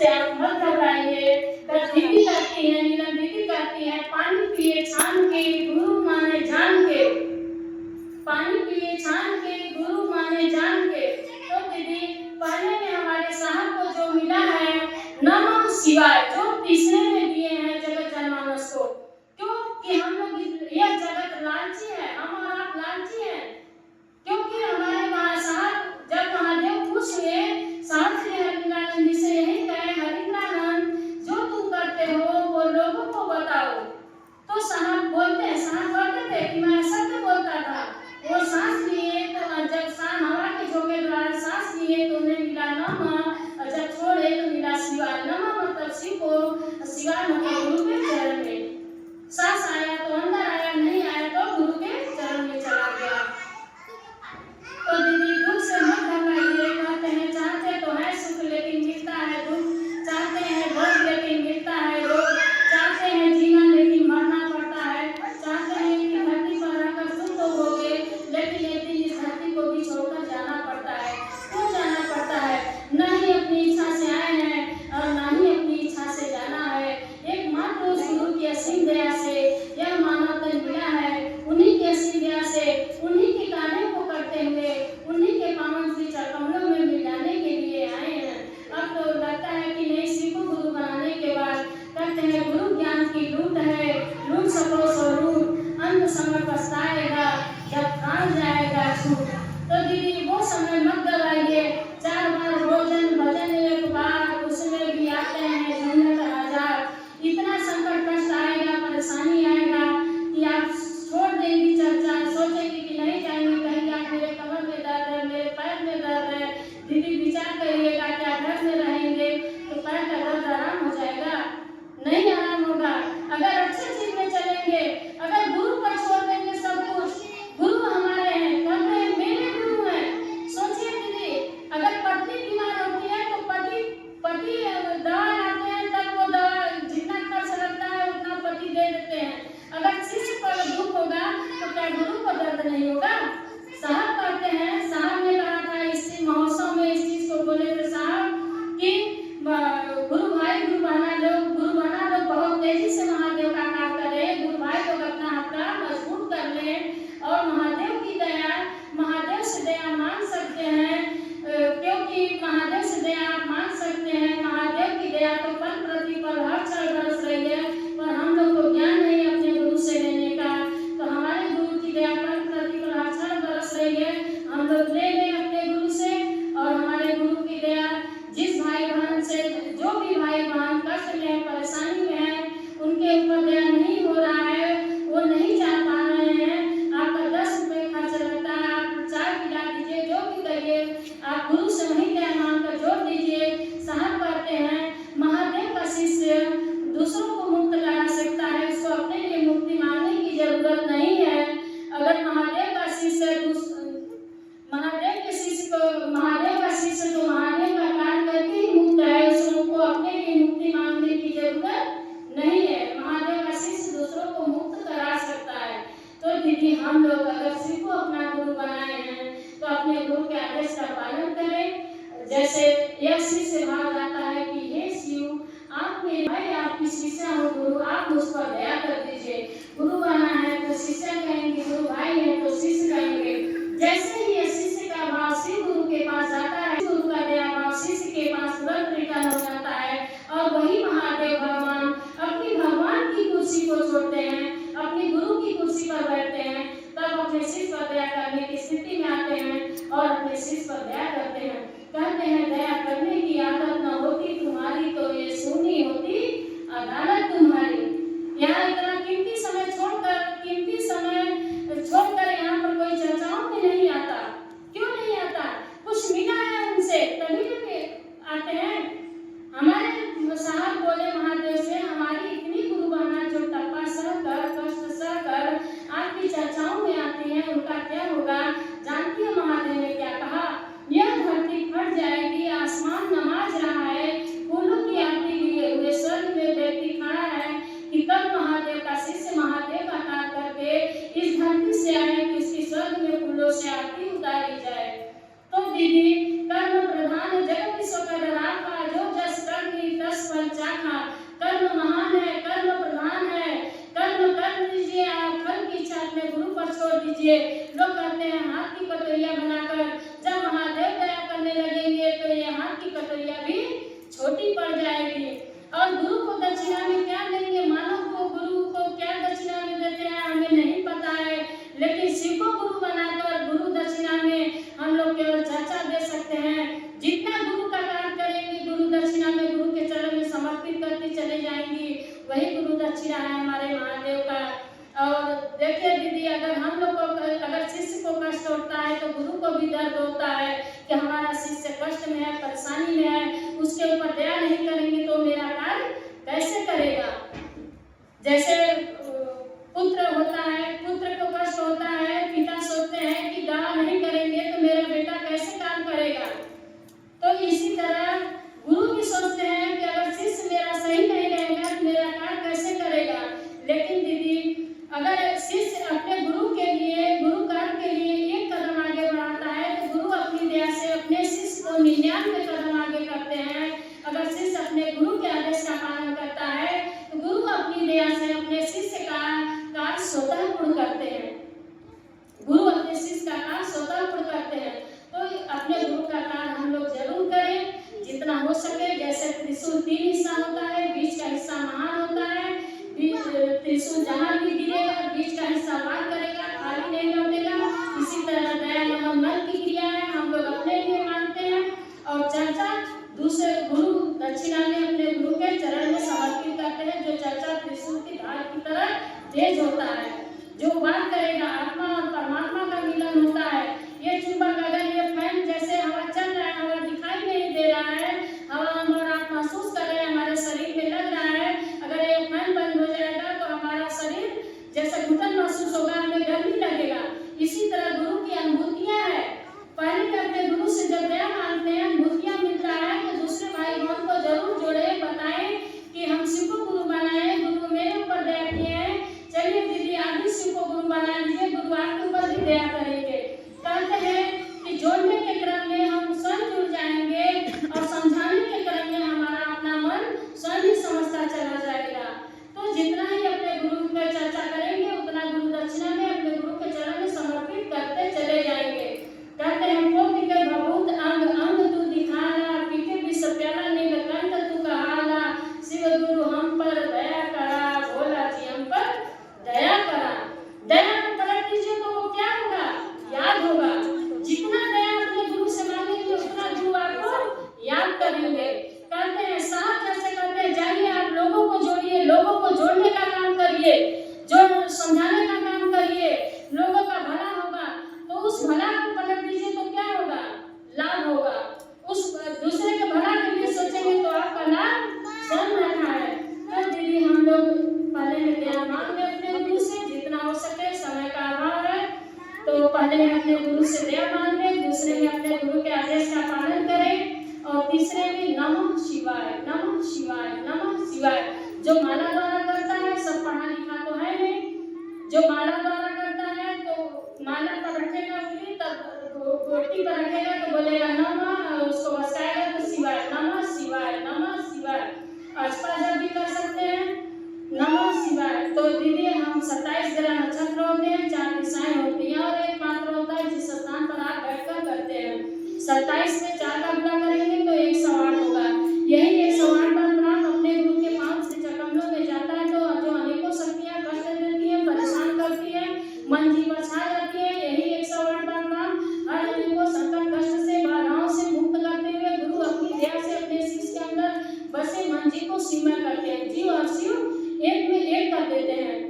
से आप मत घबराइए। दीदी करती है, नीलम दीदी करती है, पानी पिए छान के गुरु माने जान के, पानी पिए छान के गुरु माने जान के। तो दीदी पहले में हमारे साहब को जो मिला है नमः शिवाय, जो तीसरे में दिए हैं जगत जनमानस को, क्योंकि हम लोग यह जगत लालची है, हम और आप लालची हैं। क्योंकि हमारे साहब जब महादेव पूछ ले साहब से हरिनारायण जी से यही कहे, हरिनारायण जो तुम करते हो वो लोगों को बताओ। तो साहब बोलते हैं, साहब बोलते थे कि मैं सत्य बोलता था। वो सांस लिए तो जब सांस हवा के झोंके द्वारा सांस लिए तो उन्हें मिला नमः, और जब छोड़े तो मिला शिवाय। नमः मतलब शिव को, शिवाय मतलब गुरु के चरण में। सांस आया तो अंदर आया, नहीं आया तो गुरु के चरण में चला गया। तो दीदी दुख से मत घबराइए। कहते हैं चाहते तो है सुख लेकिन मिलता है दुख, चाहते हैं भोग लेकिन मिलता है रोग, चाहते हैं जीना लेकिन मरना पड़ता है, चाहते हैं कि धरती पर रहकर सुख तो होगे लेकिन एक दिन इस धरती को भी छोड़कर जाना पड़ता है। क्यों जाना पड़ता है? न ही अपनी इच्छा से आए हैं और न ही अपनी इच्छा से जाना है। एकमात्र उस गुरु की असीम दया से यह मानव तन मिला है। उन्हीं की असीम दया से, उन्हीं के कार्यों को करते हुए, उन्हीं के पावन श्री चरणों में मिल जाने के लिए आए हैं। अब तो लगता है कि नहीं, शिव को गुरु बनाने के बाद कहते हैं गुरु ज्ञान की लूट है, लूट सको स्वरूप, अंत समय पछताएगा जब खान जाएगा छूट। तो दीदी वो समय मत गवाइए। 4 बार भोजन भजन एक बार, उसमें भी आते हैं झंझट हजार। इतना संकट कष्ट आएगा, परेशानी आएगा कि आप छोड़ देंगी चर्चा, सोचेंगी कि नहीं जाएंगे कहीं, आप मेरे कमर में दर्द है, मेरे पैर में दर्द है। दीदी विचार करिएगा, क्या घर में रहेंगे तो पैर का दर्द आराम हो जाएगा? नहीं आराम होगा। अगर अच्छे चीज में चलेंगे, अगर गुरु पर छोड़ देंगे सब कुछ, गुरु हमारे हैं, कहते हैं मेरे गुरु हैं। सोचिए दीदी, अगर पत्नी बीमार होती है तो पति दवा लाते हैं, तब वो दवा जितना खर्च लगता है उतना पति दे देते हैं। अगर शिष्य पर दुख होगा तो क्या गुरु को दर्द नहीं होगा? साहब कहते हैं, साहब ने कहा था इस महोत्सव में, इस चीज को बोले थे साहब कि गुरु भाई गुरु बना लो, बहुत तेजी से महादेव का काम करें, गुरु भाई लोग अपना हथला मजबूत कर लें और महादेव की दया, महादेव से दया मांग सकते हैं। क्योंकि महादेव से दया आप मांग सकते हैं। महादेव की दया तो पल प्रतिपल हर क्षण बरस रही है, पर हम लोग को ज्ञान नहीं अपने गुरु से लेने का। तो हमारे गुरु की दया पल प्रतिपल हर क्षण बरस रही है, हम लोग ले लें अपने गुरु से। और हमारे गुरु की दया जिस भाई बहन से, जो भी भाई बहन कष्ट में है, परेशानी में है, उनके ऊपर दया नहीं हो रहा है, वो नहीं चाह पा रहे हैं, आपका 10 रुपये खर्च लगता है, आप चाय पिला दीजिए, जो भी करिए, आप गुरु से वही दया मांग कर जोड़ दीजिए। साहब कहते हैं महादेव का शिष्य दूसरों को मुक्त करा सकता है, उसको अपने लिए मुक्ति मांगने की जरूरत नहीं है। अगर महादेव का शिष्य महादेव के शिष्य को, महादेव का शिष्य तो महादेव का कार्य करके ही मुक्त है, उसको अपने लिए मुक्ति मांगने की जरूरत नहीं है। महादेव का शिष्य दूसरों को मुक्त करा सकता है। तो दीदी हम लोग अगर शिव को अपना गुरु बनाए हैं तो अपने गुरु के आदेश का पालन करें। जैसे यह शिष्य भाव जाता है कि हे शिव, आप मेरे भाई, आपकी शिष्या हो गुरु, आप मुझ पर दया कर दीजिए। गुरु बना है तो शिष्या कहेंगे, गुरु भाई है तो शिष्य कहेंगे। जैसे ही ये शिष्य का भाव शिव गुरु के पास जाता है, गुरु का दया भाव शिष्य के पास तुरंत रिटर्न हो जाता है और वही महादेव भगवान अपनी भगवान की कुर्सी को छोड़ते हैं, अपनी गुरु की कुर्सी पर बैठते हैं, तब अपने शिष्य पर दया करने की स्थिति में आते हैं और अपने शिष्य पर दया करते हैं। कहते हैं दया करने की आदत न होती तुम्हारी तो ये सुनी होती अदालत तुम्हारी। यहाँ इतना कीमती समय छोड़कर यहाँ पर कोई चर्चाओं में नहीं आता। क्यों नहीं आता? कुछ मिला है उनसे तभी तो आते हैं। हमारे साहब बोले महादेव से, हमारी इतनी गुरु बहना जो टप्पा सह कर, कष्ट सह कर आपकी चर्चाओं में आती है, उनका क्या होगा? जानती है महादेव ने क्या कहा? यह धरती फट जाएगी, आसमान नमाज रहा है, फूलों की आरती लिए हुए स्वर्ग में व्यक्ति खड़ा है कि कब महादेव का शिष्य महादेव का कार्य करके इस धरती से आए कि उसकी स्वर्ग में फूलों से आरती उतारी जाए। तो दीदी कर्म प्रधान जगत विश्व का राखा, जो जस कर्म सोचिए, लोग कहते हैं हाथ की कटोरियाँ बनाकर, जब महादेव दया करने लगेंगे तो ये हाथ की कटोरियाँ भी छोटी पड़ जाएगी। और गुरु को दक्षिणा में क्या देंगे, मानव को गुरु को क्या दक्षिणा में देते हैं हमें नहीं पता है, लेकिन शिव को गुरु बनाकर गुरु दक्षिणा में हम लोग केवल चर्चा दे सकते हैं। जितना गुरु का काम करेंगे, गुरु दक्षिणा में गुरु के चरण में समर्पित करते चले जाएंगी, वही गुरु दक्षिणा है हमारे महादेव का। और देखिए दीदी, अगर हम लोग को, अगर शिष्य को कष्ट होता है तो गुरु को भी दर्द होता है कि हमारा शिष्य कष्ट में है, परेशानी में है, उसके ऊपर दया नहीं करेंगे तो मेरा कार्य कैसे करेगा। जैसे पुत्र होता है, पुत्र को कष्ट होता है, पिता सोचते हैं कि दया नहीं करेंगे तो मेरा बेटा कैसे काम करेगा। तो इसी तरह गुरु भी सोचते हैं कि अगर शिष्य मेरा सही नहीं रहेगा तो मेरा कार्य कैसे करेगा। लेकिन दीदी, अगर शिष्य अपने गुरु के लिए, गुरु कार्य के लिए एक कदम आगे बढ़ाता है तो गुरु अपनी दया से अपने शिष्य को 99 कदम आगे करते हैं। अगर शिष्य अपने गुरु के आदेश का पालन करता है तो गुरु अपनी दया से अपने शिष्य का कार्य स्वतः पूर्ण करते हैं। गुरु अपने शिष्य का कार्य स्वतः पूर्ण करते हैं। तो अपने गुरु का कार्य हम लोग जरूर करें जितना हो सके। जैसे त्रिशूल 3 हिस्सा होता है, बीच का हिस्सा महान होता है। त्रिशूल जहाँ भी गिरेगा बीच का हिस्सा वार करेगा, खाली नहीं लौटेगा। इसी तरह दया नमन मन की क्रिया है, हम लोग अपने लिए मानते हैं और चर्चा दूसरे गुरु दक्षिणा में अपने गुरु के चरण में समर्पित करते हैं। जो चर्चा त्रिशूल की धार की तरह तेज होता है, जो वार करेगा, आत्मा और परमात्मा का मिलन होता है। ये चुंबक, अगर ये फैन जैसे हवा चल रहा है, हवा दिखाई नहीं दे रहा है, हवा हम और आप महसूस कर रहे हैं, हमारे शरीर में लग रहा है, अगर ये फैन बंद हो जाएगा तो हमारा शरीर जैसे घुटन महसूस होगा, हमें गर्मी लगेगा। इसी तरह गुरु की अनुभूतियाँ है। पहले के अपने गुरु से जब दया मांगते हैं, अनुभूतियाँ मिलता है तो दूसरे भाई बहन को जरूर जोड़े, बताएं कि हम शिव को गुरु बनाए, गुरु मेरे ऊपर दया किए हैं, चलिए दीदी आप भी शिव को गुरु बना लीजिए, गुरु आपके ऊपर भी दया करेंगे। कहते हैं कि जोड़ने के क्रम में हम स्वयं जुड़ जाएंगे और समझाने के क्रम में हमारा अपना मन स्वयं ही समझता चला जाएगा। तो जितना ही अपने गुरु की चर्चा करेंगे उतना गुरु दक्षिणा में अपने गुरु के चरण में समर्पित करते चले जाएंगे। कहते हैं कोटि के बहुत अंग अंग तू दिखाना, पीके विष प्याला नीलकंठ तू कहाला, शिव गुरु हम पर दया करा, भोला जी हम पर दया करा। दया को पलट दीजिए तो वो क्या होगा, याद होगा। जितना दया अपने गुरु से मांगेंगे उतना गुरु आपको याद करेंगे। कहते हैं साहब जैसे कहते हैं, जाइए आप लोगों को जोड़िए, लोगों को जोड़ने का काम करिए, जो समझाने का काम करिए, लोगों का भला होगा। तो उस भला को पलट दीजिए तो क्या होगा, लाभ होगा। उस दूसरे के भला के लिए सोचेंगे तो आपका लाभ स्वयं रखा है। तो दीदी हम लोग पहले में दया मांगे अपने गुरु से, जितना हो सके, समय का अभाव है तो पहले में अपने गुरु से दया मांगे, दूसरे में अपने गुरु के आदेश का पालन करें और तीसरे में नमः शिवाय, नमः शिवाय, नमः शिवाय। जो माला द्वारा करता है, सब पढ़ा लिखा तो है नहीं, जो माला द्वारा करता है तो माला पर रखेगा उंगली, तब गोटी पर रखेगा तो बोलेगा नमः, उसको बसाएगा तो शिवाय, नमः शिवाय, नमः शिवाय। अष्टा जप भी कर सकते हैं, नमः शिवाय। तो दीदी हम 27 ग्रह नक्षत्र होते हैं, 4 दिशाएं होती हैं और एक पात्र होता है जिस स्थान पर आप बैठकर करते हैं। 27 में 4 का गुणा करेंगे तो 108 होगा। यही 108 बार प्रणाम अपने गुरु के 5 से कमलों में जाता है तो जो अनेकों शक्तियाँ कष्ट देती है, परेशान करती है, मन जीव छा जाती है, यही 108 बार प्रणाम हर जन को संकट कष्ट से बाधाओं से मुक्त करते हुए गुरु अपनी दया से अपने शिष्य के अंदर बसे मन जीव को सीमा करते हैं। जीव और शिव एक में एक कर देते हैं।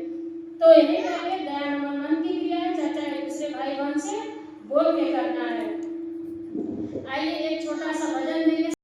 तो यही करके दया नमन मन की क्रिया है, चर्चा एक दूसरे भाई बहन से बोल के करना है। आइए एक छोटा सा भजन